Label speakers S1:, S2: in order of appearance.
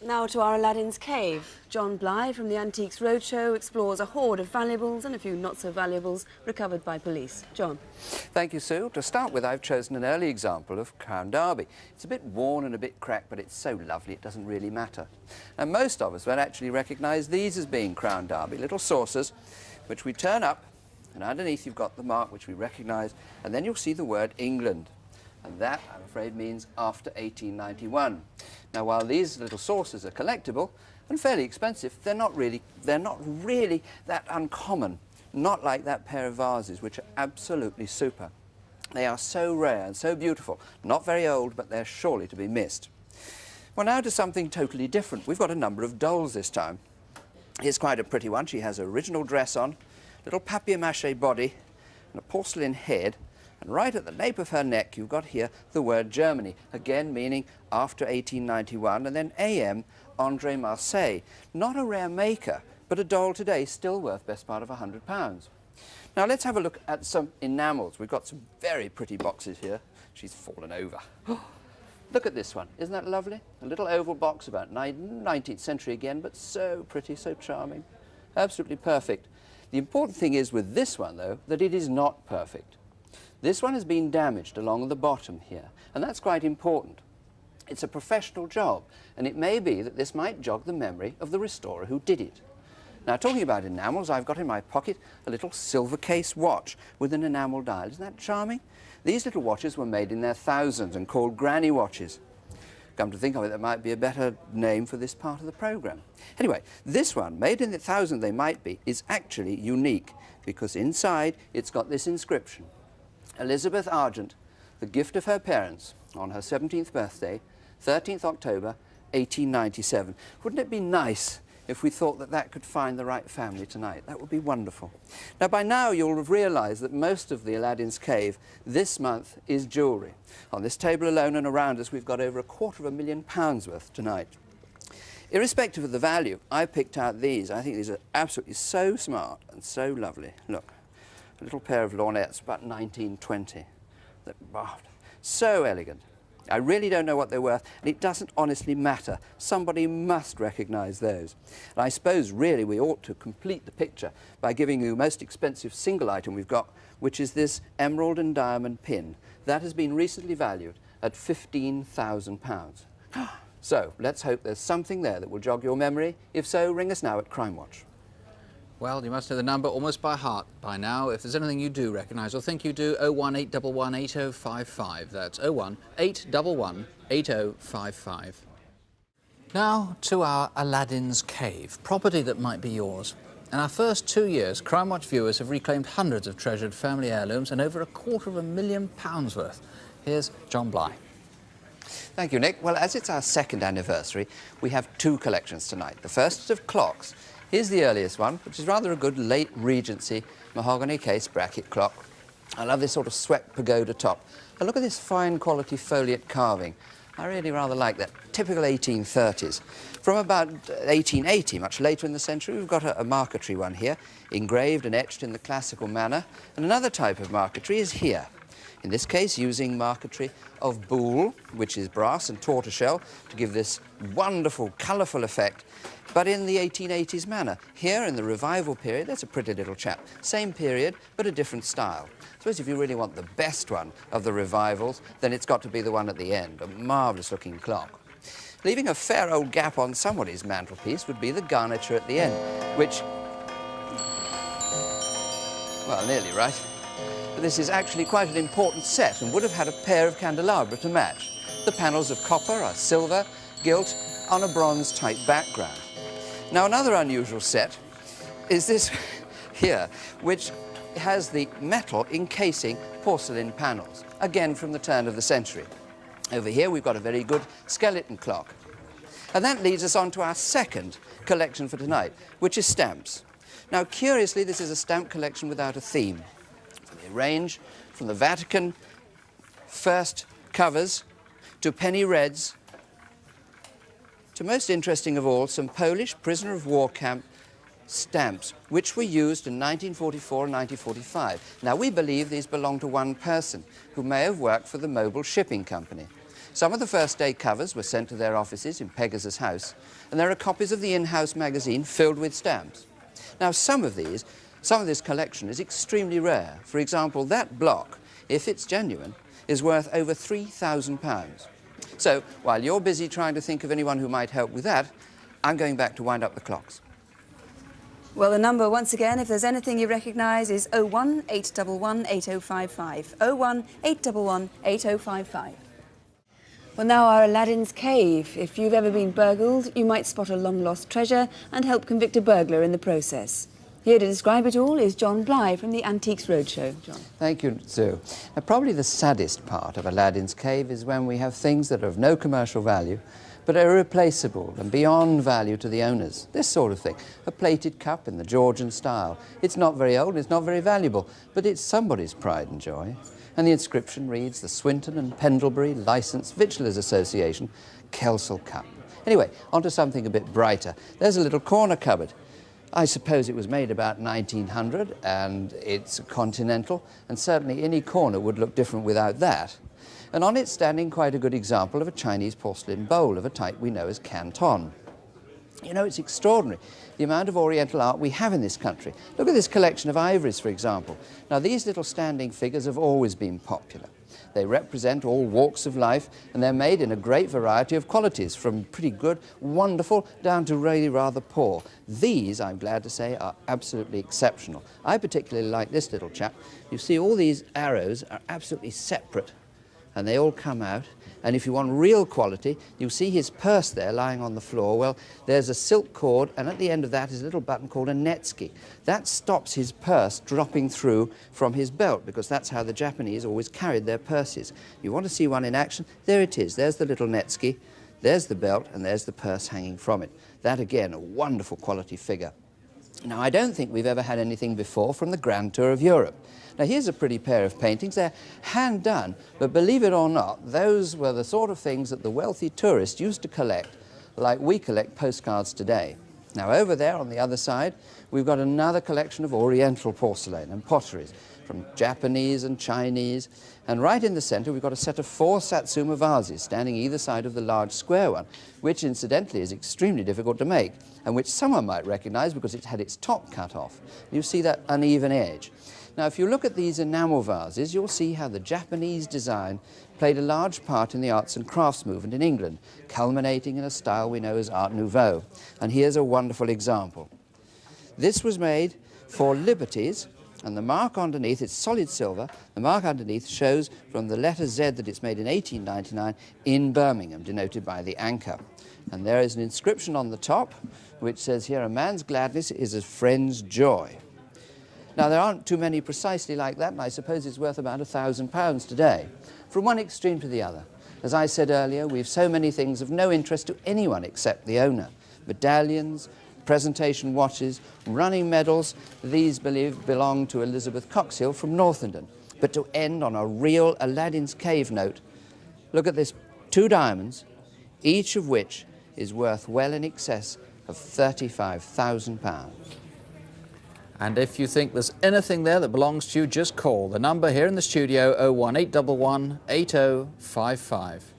S1: Now to our Aladdin's cave. John Bly from the Antiques Roadshow explores a hoard of valuables and a few not-so-valuables recovered by police. John.
S2: Thank you, Sue. To start with, I've chosen an early example of Crown Derby. It's a bit worn and a bit cracked, but it's so lovely it doesn't really matter. And most of us won't actually recognise these as being Crown Derby, little saucers, which we turn up, and underneath you've got the mark which we recognise, and then you'll see the word England. And that, I'm afraid, means after 1891. Now, while these little saucers are collectible and fairly expensive, they're not really that uncommon. Not like that pair of vases, which are absolutely super. They are so rare and so beautiful. Not very old, but they're surely to be missed. Well, now to something totally different. We've got a number of dolls this time. Here's quite a pretty one. She has an original dress on, little papier-mâché body, and a porcelain head. And right at the nape of her neck, you've got here the word Germany, again meaning after 1891, and then AM, André Marseille. Not a rare maker, but a doll today still worth best part of £100. Now let's have a look at some enamels. We've got some very pretty boxes here. She's fallen over. Look at this one. Isn't that lovely? A little oval box, about 19th century again, but so pretty, so charming. Absolutely perfect. The important thing is with this one, though, that it is not perfect. This one has been damaged along the bottom here, and that's quite important. It's a professional job, and it may be that this might jog the memory of the restorer who did it. Now, talking about enamels, I've got in my pocket a little silver case watch with an enamel dial. Isn't that charming? These little watches were made in their thousands and called granny watches. Come to think of it, that might be a better name for this part of the programme. Anyway, this one, made in the thousands they might be, is actually unique, because inside it's got this inscription. Elizabeth Argent, the gift of her parents on her 17th birthday, 13th October, 1897. Wouldn't it be nice if we thought that that could find the right family tonight? That would be wonderful. Now, by now, you'll have realised that most of the Aladdin's cave this month is jewellery. On this table alone and around us, we've got over £250,000 worth tonight. Irrespective of the value, I picked out these. I think these are absolutely so smart and so lovely. Look. A little pair of lorgnettes, about 1920. So elegant. I really don't know what they're worth, and it doesn't honestly matter. Somebody must recognise those. And I suppose, really, we ought to complete the picture by giving you the most expensive single item we've got, which is this emerald and diamond pin. That has been recently valued at £15,000. So, let's hope there's something there that will jog your memory. If so, ring us now at Crimewatch.
S3: Well, you must know the number almost by heart by now. If there's anything you do recognise or think you do, 01811 8055. That's 01811 8055. Now to our Aladdin's cave, property that might be yours. In our first 2 years, Crimewatch viewers have reclaimed hundreds of treasured family heirlooms and over £250,000 worth. Here's John Bly.
S2: Thank you, Nick. Well, as it's our second anniversary, we have two collections tonight. The first is of clocks. Here's the earliest one, which is rather a good late Regency mahogany case bracket clock. I love this sort of swept pagoda top. And look at this fine quality foliate carving. I really rather like that. Typical 1830s. From about 1880, much later in the century, we've got a marquetry one here, engraved and etched in the classical manner. And another type of marquetry is here. In this case, using marquetry of buhl, which is brass and tortoiseshell, to give this wonderful, colourful effect, but in the 1880s manner. Here, in the revival period, that's a pretty little chap. Same period, but a different style. I suppose if you really want the best one of the revivals, then it's got to be the one at the end, a marvellous-looking clock. Leaving a fair old gap on somebody's mantelpiece would be the garniture at the end, which... well, nearly right. But this is actually quite an important set and would have had a pair of candelabra to match. The panels of copper are silver, gilt, on a bronze-type background. Now, another unusual set is this here, which has the metal encasing porcelain panels, again from the turn of the century. Over here, we've got a very good skeleton clock. And that leads us on to our second collection for tonight, which is stamps. Now, curiously, this is a stamp collection without a theme. They range from the Vatican first covers to penny reds, to, most interesting of all, some Polish prisoner of war camp stamps, which were used in 1944 and 1945. Now, we believe these belong to one person who may have worked for the Mobile Shipping Company. Some of the first day covers were sent to their offices in Pegasus House, and there are copies of the in-house magazine filled with stamps. Now, some of this collection is extremely rare. For example, that block, if it's genuine, is worth over £3,000. So, while you're busy trying to think of anyone who might help with that, I'm going back to wind up the clocks.
S1: Well, the number, once again, if there's anything you recognise, is 01 811 8055. 01 811 8055. Well, now our Aladdin's Cave. If you've ever been burgled, you might spot a long-lost treasure and help convict a burglar in the process. Here to describe it all is John Bly from the Antiques Roadshow. John.
S2: Thank you, Sue. Now, probably the saddest part of Aladdin's Cave is when we have things that are of no commercial value, but are irreplaceable and beyond value to the owners. This sort of thing. A plated cup in the Georgian style. It's not very old, it's not very valuable, but it's somebody's pride and joy. And the inscription reads, the Swinton and Pendlebury Licensed Victuallers Association, Kelsall Cup. Anyway, on to something a bit brighter. There's a little corner cupboard. I suppose it was made about 1900, and it's continental, and certainly any corner would look different without that. And on it standing quite a good example of a Chinese porcelain bowl of a type we know as Canton. You know, it's extraordinary, the amount of Oriental art we have in this country. Look at this collection of ivories, for example. Now, these little standing figures have always been popular. They represent all walks of life, and they're made in a great variety of qualities, from pretty good, wonderful, down to really rather poor. These, I'm glad to say, are absolutely exceptional. I particularly like this little chap. You see, all these arrows are absolutely separate, and they all come out. And if you want real quality, you'll see his purse there lying on the floor. Well, there's a silk cord, and at the end of that is a little button called a netsuke. That stops his purse dropping through from his belt, because that's how the Japanese always carried their purses. You want to see one in action? There it is. There's the little netsuke, there's the belt, and there's the purse hanging from it. That, again, a wonderful quality figure. Now, I don't think we've ever had anything before from the Grand Tour of Europe. Now, here's a pretty pair of paintings. They're hand-done, but believe it or not, those were the sort of things that the wealthy tourists used to collect, like we collect postcards today. Now, over there on the other side, we've got another collection of Oriental porcelain and potteries, from Japanese and Chinese. And right in the center, we've got a set of 4 Satsuma vases standing either side of the large square one, which incidentally is extremely difficult to make, and which someone might recognize because it had its top cut off. You see that uneven edge. Now, if you look at these enamel vases, you'll see how the Japanese design played a large part in the arts and crafts movement in England, culminating in a style we know as Art Nouveau. And here's a wonderful example. This was made for Liberties, and the mark underneath, it's solid silver, the mark underneath shows from the letter Z that it's made in 1899 in Birmingham, denoted by the anchor. And there is an inscription on the top which says here, a man's gladness is a friend's joy. Now, there aren't too many precisely like that, and I suppose it's worth about £1,000 today. From one extreme to the other. As I said earlier, we've so many things of no interest to anyone except the owner. Medallions, presentation watches, running medals. These belong to Elizabeth Coxhill from Northenden. But to end on a real Aladdin's Cave note, look at this, 2 diamonds, each of which is worth well in excess of £35,000.
S3: And if you think there's anything there that belongs to you, just call the number here in the studio, 01811 8055.